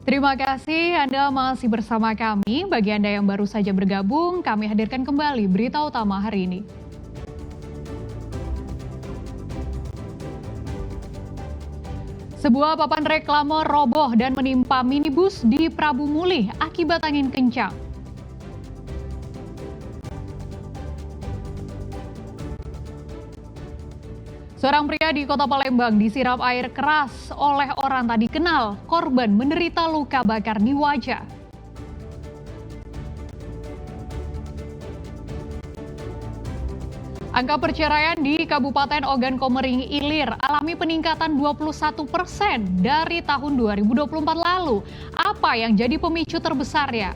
Terima kasih Anda masih bersama kami. Bagi Anda yang baru saja bergabung, kami hadirkan kembali berita utama hari ini. Sebuah papan reklame roboh dan menimpa minibus di Prabu Mulih akibat angin kencang. Seorang pria di Kota Palembang disiram air keras oleh orang tak dikenal. Korban menderita luka bakar di wajah. Angka perceraian di Kabupaten Ogan Komering Ilir alami peningkatan 21% dari tahun 2024 lalu. Apa yang jadi pemicu terbesarnya?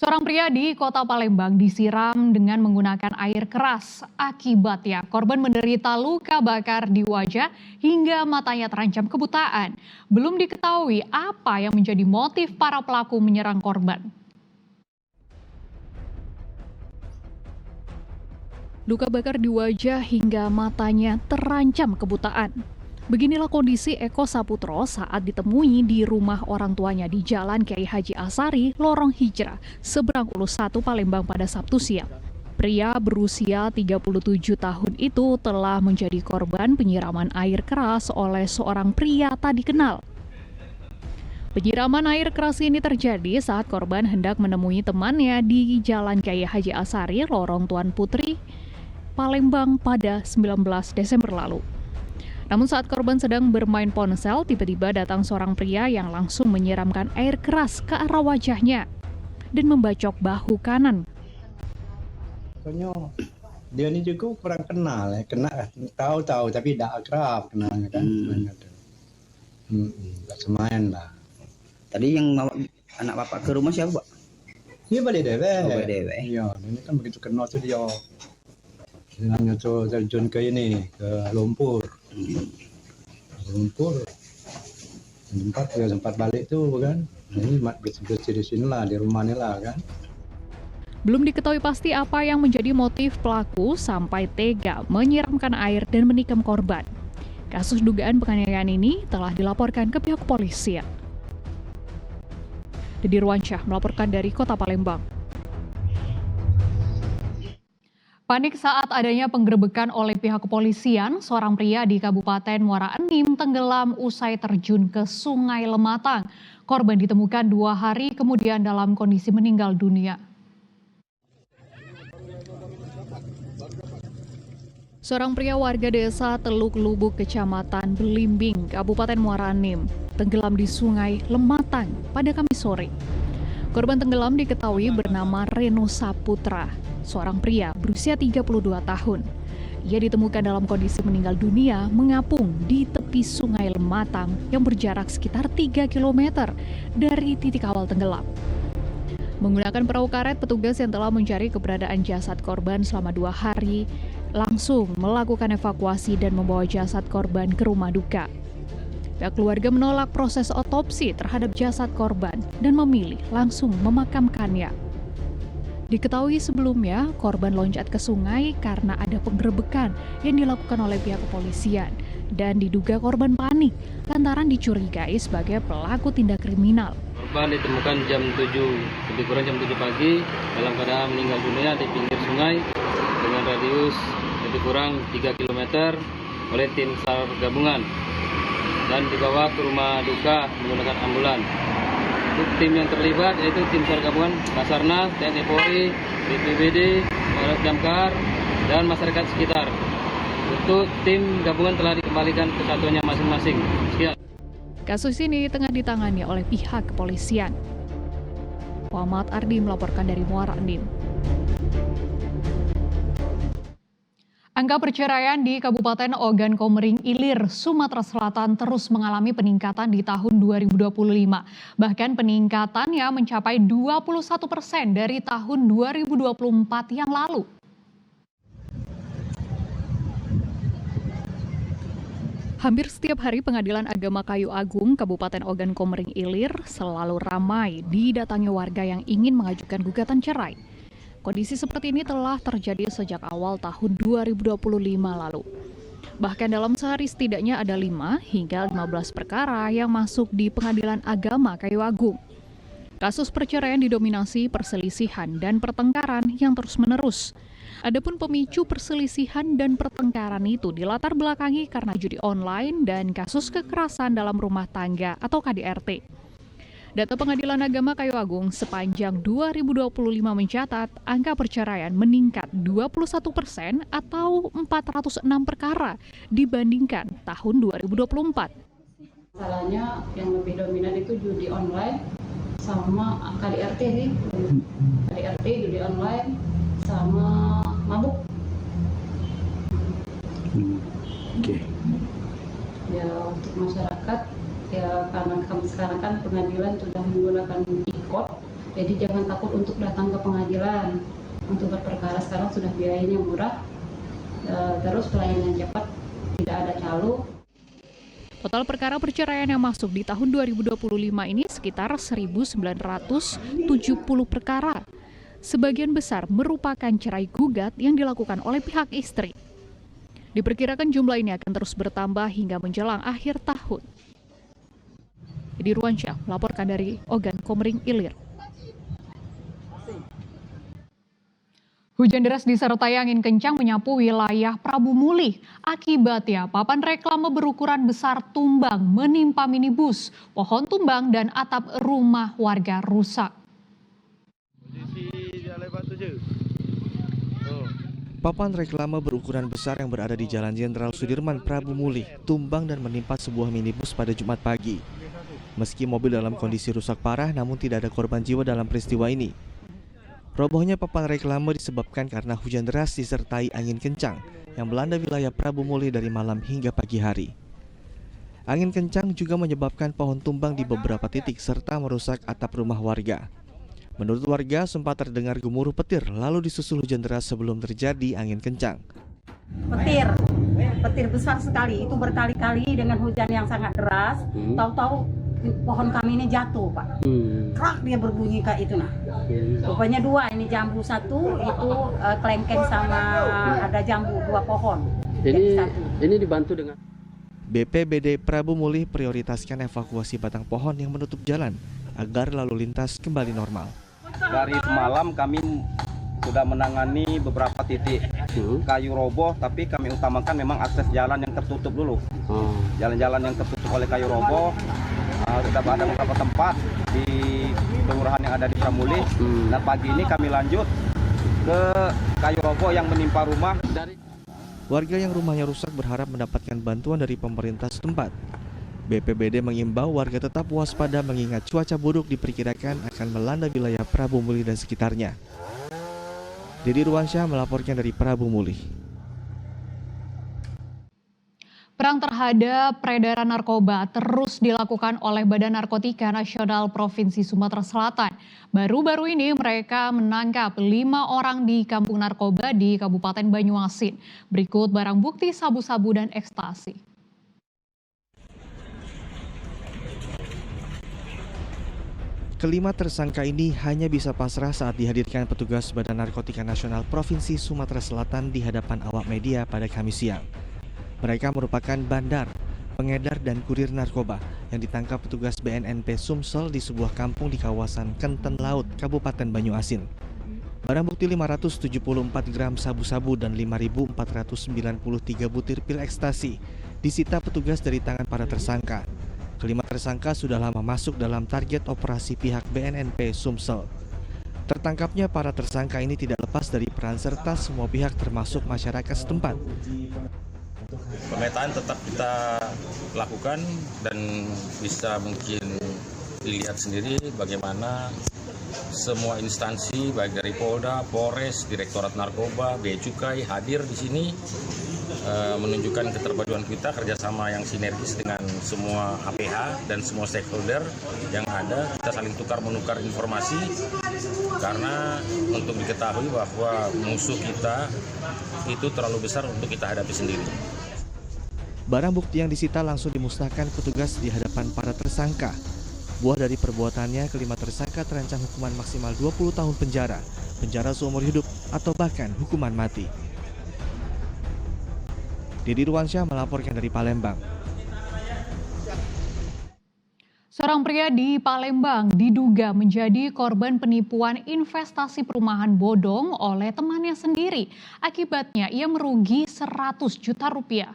Seorang pria di Kota Palembang disiram dengan menggunakan air keras. Akibatnya, korban menderita luka bakar di wajah hingga matanya terancam kebutaan. Belum diketahui apa yang menjadi motif para pelaku menyerang korban. Luka bakar di wajah hingga matanya terancam kebutaan. Beginilah kondisi Eko Saputro saat ditemui di rumah orang tuanya di Jalan Kiai Haji Asari, Lorong Hijrah, seberang Ulus 1 Palembang pada Sabtu siang. Pria berusia 37 tahun itu telah menjadi korban penyiraman air keras oleh seorang pria tak dikenal. Penyiraman air keras ini terjadi saat korban hendak menemui temannya di Jalan Kiai Haji Asari, Lorong Tuan Putri, Palembang pada 19 Desember lalu. Namun saat korban sedang bermain ponsel, tiba-tiba datang seorang pria yang langsung menyiramkan air keras ke arah wajahnya dan membacok bahu kanan. Pokoknya dia ini juga kurang kenal ya, tahu tapi tidak akrab kenalnya kan. Tidak semain lah. Tadi yang bawa anak bapak ke rumah siapa, Pak? Dia balik dewe. Balik dewe. Iya, ini kan begitu kenal tuh dia nyoco terjun ke ke lumpur. Lumpur sempat balik tuh kan. Ini bersih di sini lah, di rumah ini lah kan. Belum diketahui pasti apa yang menjadi motif pelaku sampai tega menyiramkan air dan menikam korban. Kasus dugaan penganiayaan ini telah dilaporkan ke pihak kepolisian. Dedi Ruansyah melaporkan dari Kota Palembang. Panik saat adanya penggerebekan oleh pihak kepolisian, seorang pria di Kabupaten Muara Enim tenggelam usai terjun ke Sungai Lematang. Korban ditemukan 2 hari kemudian dalam kondisi meninggal dunia. Seorang pria warga desa Teluk Lubuk, Kecamatan Belimbing, Kabupaten Muara Enim, tenggelam di Sungai Lematang pada Kamis sore. Korban tenggelam diketahui bernama Reno Saputra, seorang pria berusia 32 tahun. Ia ditemukan dalam kondisi meninggal dunia mengapung di tepi Sungai Lematang yang berjarak sekitar 3 km dari titik awal tenggelam. Menggunakan perahu karet, petugas yang telah mencari keberadaan jasad korban selama 2 hari langsung melakukan evakuasi dan membawa jasad korban ke rumah duka. Pihak keluarga menolak proses otopsi terhadap jasad korban dan memilih langsung memakamkannya. Diketahui sebelumnya, korban loncat ke sungai karena ada penggerebekan yang dilakukan oleh pihak kepolisian dan diduga korban panik lantaran dicurigai sebagai pelaku tindak kriminal. Korban ditemukan jam 7, lebih kurang jam 7 pagi dalam keadaan meninggal dunia di pinggir sungai dengan radius lebih kurang 3 km oleh tim SAR gabungan dan dibawa ke rumah duka menggunakan ambulan. Untuk tim yang terlibat yaitu tim SAR gabungan Basarnas, TNI Polri, BPBD, Polres Damkar, dan masyarakat sekitar. Untuk tim gabungan telah dikembalikan ke satuannya masing-masing. Sekian. Kasus ini tengah ditangani oleh pihak kepolisian. Muhammad Ardi melaporkan dari Muara Enim. Angka perceraian di Kabupaten Ogan Komering Ilir, Sumatera Selatan terus mengalami peningkatan di tahun 2025. Bahkan peningkatannya mencapai 21% dari tahun 2024 yang lalu. Hampir setiap hari Pengadilan Agama Kayu Agung Kabupaten Ogan Komering Ilir selalu ramai didatangi warga yang ingin mengajukan gugatan cerai. Kondisi seperti ini telah terjadi sejak awal tahun 2025 lalu. Bahkan dalam sehari setidaknya ada 5 hingga 15 perkara yang masuk di Pengadilan Agama Kayu Agung. Kasus perceraian didominasi perselisihan dan pertengkaran yang terus-menerus. Adapun pemicu perselisihan dan pertengkaran itu dilatar belakangi karena judi online dan kasus kekerasan dalam rumah tangga atau KDRT. Data Pengadilan Agama Kayu Agung sepanjang 2025 mencatat angka perceraian meningkat 21% atau 406 perkara dibandingkan tahun 2024. Masalahnya yang lebih dominan itu judi online sama KDRT sih. KDRT, judi online, sama mabuk. Oke. Ya untuk masyarakat, ya karena sekarang kan pengadilan sudah menggunakan e-court, jadi jangan takut untuk datang ke pengadilan untuk berperkara. Sekarang sudah biayanya murah, terus pelayanan cepat, tidak ada calo. Total perkara perceraian yang masuk di tahun 2025 ini sekitar 1.970 perkara. Sebagian besar merupakan cerai gugat yang dilakukan oleh pihak istri. Diperkirakan jumlah ini akan terus bertambah hingga menjelang akhir tahun. Di Ruansyah melaporkan dari Ogan Komering Ilir. Hujan deras disertai angin kencang menyapu wilayah Prabu Mulih. Akibatnya papan reklame berukuran besar tumbang menimpa minibus, pohon tumbang dan atap rumah warga rusak. Papan reklame berukuran besar yang berada di Jalan Jenderal Sudirman Prabu Mulih tumbang dan menimpa sebuah minibus pada Jumat pagi. Meski mobil dalam kondisi rusak parah, namun tidak ada korban jiwa dalam peristiwa ini. Robohnya papan reklame disebabkan karena hujan deras disertai angin kencang yang melanda wilayah Prabu Mulih dari malam hingga pagi hari. Angin kencang juga menyebabkan pohon tumbang di beberapa titik serta merusak atap rumah warga. Menurut warga, sempat terdengar gemuruh petir lalu disusul hujan deras sebelum terjadi angin kencang. Petir besar sekali, itu berkali-kali dengan hujan yang sangat deras. Tahu-tahu pohon kami ini jatuh, Pak. Krak dia berbunyi kayak itu nah. Rupanya 2, ini jambu 1, itu kelengkeng sama ada jambu 2 pohon. Ini dibantu dengan BPBD Prabu Mulih prioritaskan evakuasi batang pohon yang menutup jalan agar lalu lintas kembali normal. Dari semalam kami sudah menangani beberapa titik kayu roboh, tapi kami utamakan memang akses jalan yang tertutup dulu. Jalan-jalan yang tertutup oleh kayu roboh, sudah ada beberapa tempat di kelurahan yang ada di Pramulih. Nah pagi ini kami lanjut ke kayu roboh yang menimpa rumah. Warga yang rumahnya rusak berharap mendapatkan bantuan dari pemerintah setempat. BPBD mengimbau warga tetap waspada mengingat cuaca buruk diperkirakan akan melanda wilayah Prabu Mulih dan sekitarnya. Didi Ruansyah melaporkan dari Prabu Mulih. Perang terhadap peredaran narkoba terus dilakukan oleh Badan Narkotika Nasional Provinsi Sumatera Selatan. Baru-baru ini mereka menangkap 5 orang di kampung narkoba di Kabupaten Banyuasin. Berikut barang bukti sabu-sabu dan ekstasi. Kelima tersangka ini hanya bisa pasrah saat dihadirkan petugas Badan Narkotika Nasional Provinsi Sumatera Selatan di hadapan awak media pada Kamis siang. Mereka merupakan bandar, pengedar dan kurir narkoba yang ditangkap petugas BNNP Sumsel di sebuah kampung di kawasan Kenten Laut, Kabupaten Banyuasin. Barang bukti 574 gram sabu-sabu dan 5.493 butir pil ekstasi disita petugas dari tangan para tersangka. Kelima tersangka sudah lama masuk dalam target operasi pihak BNNP Sumsel. Tertangkapnya para tersangka ini tidak lepas dari peran serta semua pihak termasuk masyarakat setempat. Pemetaan tetap kita lakukan dan bisa mungkin dilihat sendiri bagaimana semua instansi baik dari Polda, Polres, Direktorat Narkoba, Bea Cukai hadir di sini menunjukkan keterpaduan kita kerjasama yang sinergis dengan semua APH dan semua stakeholder yang ada. Kita saling tukar-menukar informasi karena untuk diketahui bahwa musuh kita itu terlalu besar untuk kita hadapi sendiri. Barang bukti yang disita langsung dimusnahkan petugas di hadapan para tersangka. Buah dari perbuatannya, kelima tersangka terancam hukuman maksimal 20 tahun penjara, penjara seumur hidup, atau bahkan hukuman mati. Didi Ruansyah melaporkan dari Palembang. Seorang pria di Palembang diduga menjadi korban penipuan investasi perumahan bodong oleh temannya sendiri. Akibatnya ia merugi 100 juta rupiah.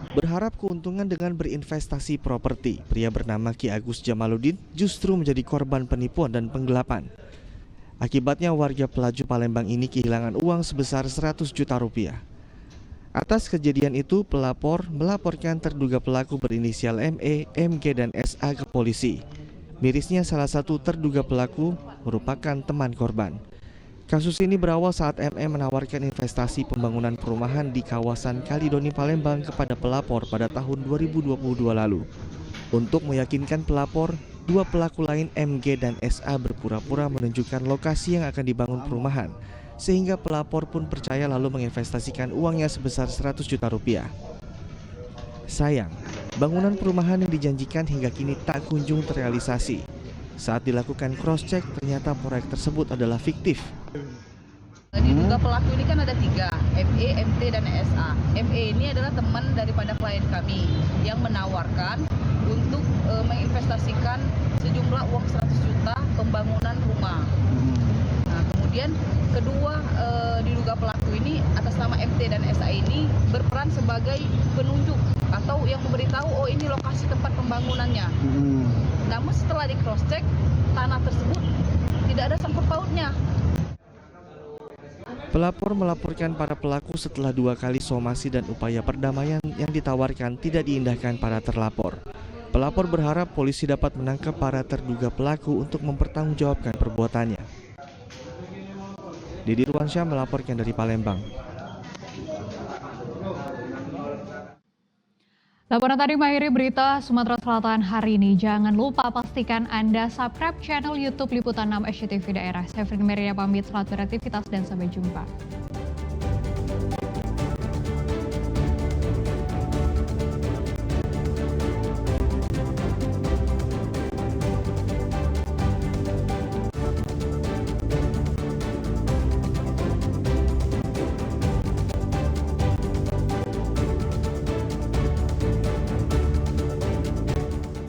Berharap keuntungan dengan berinvestasi properti, pria bernama Ki Agus Jamaluddin justru menjadi korban penipuan dan penggelapan. Akibatnya warga Pelaju Palembang ini kehilangan uang sebesar 100 juta rupiah. Atas kejadian itu, pelapor melaporkan terduga pelaku berinisial ME, MG, dan SA ke polisi. Mirisnya salah satu terduga pelaku merupakan teman korban. Kasus ini berawal saat ME menawarkan investasi pembangunan perumahan di kawasan Kalidoni Palembang kepada pelapor pada tahun 2022 lalu. Untuk meyakinkan pelapor, dua pelaku lain MG dan SA berpura-pura menunjukkan lokasi yang akan dibangun perumahan, sehingga pelapor pun percaya lalu menginvestasikan uangnya sebesar 100 juta rupiah. Sayang, bangunan perumahan yang dijanjikan hingga kini tak kunjung terrealisasi. Saat dilakukan cross-check, ternyata proyek tersebut adalah fiktif. Diduga pelaku ini kan ada 3, ME, MT, dan SA. ME ini adalah teman daripada klien kami yang menawarkan untuk menginvestasikan sejumlah uang 100 juta pembangunan rumah. Nah, kemudian kedua diduga pelaku ini atas nama MT dan SA ini berperan sebagai penunjuk atau yang memberitahu oh ini lokasi tempat pembangunannya. Namun setelah di cross check, tanah tersebut tidak ada sangkut pautnya. Pelapor melaporkan para pelaku setelah 2 kali somasi dan upaya perdamaian yang ditawarkan tidak diindahkan para terlapor. Pelapor berharap polisi dapat menangkap para terduga pelaku untuk mempertanggungjawabkan perbuatannya. Didi Ruansyah melaporkan dari Palembang. Laporan tadi mengakhiri berita Sumatera Selatan hari ini. Jangan lupa pastikan Anda subscribe channel YouTube Liputan 6 SCTV Daerah. Saya Frin Meria pamit, selamat beraktivitas dan sampai jumpa.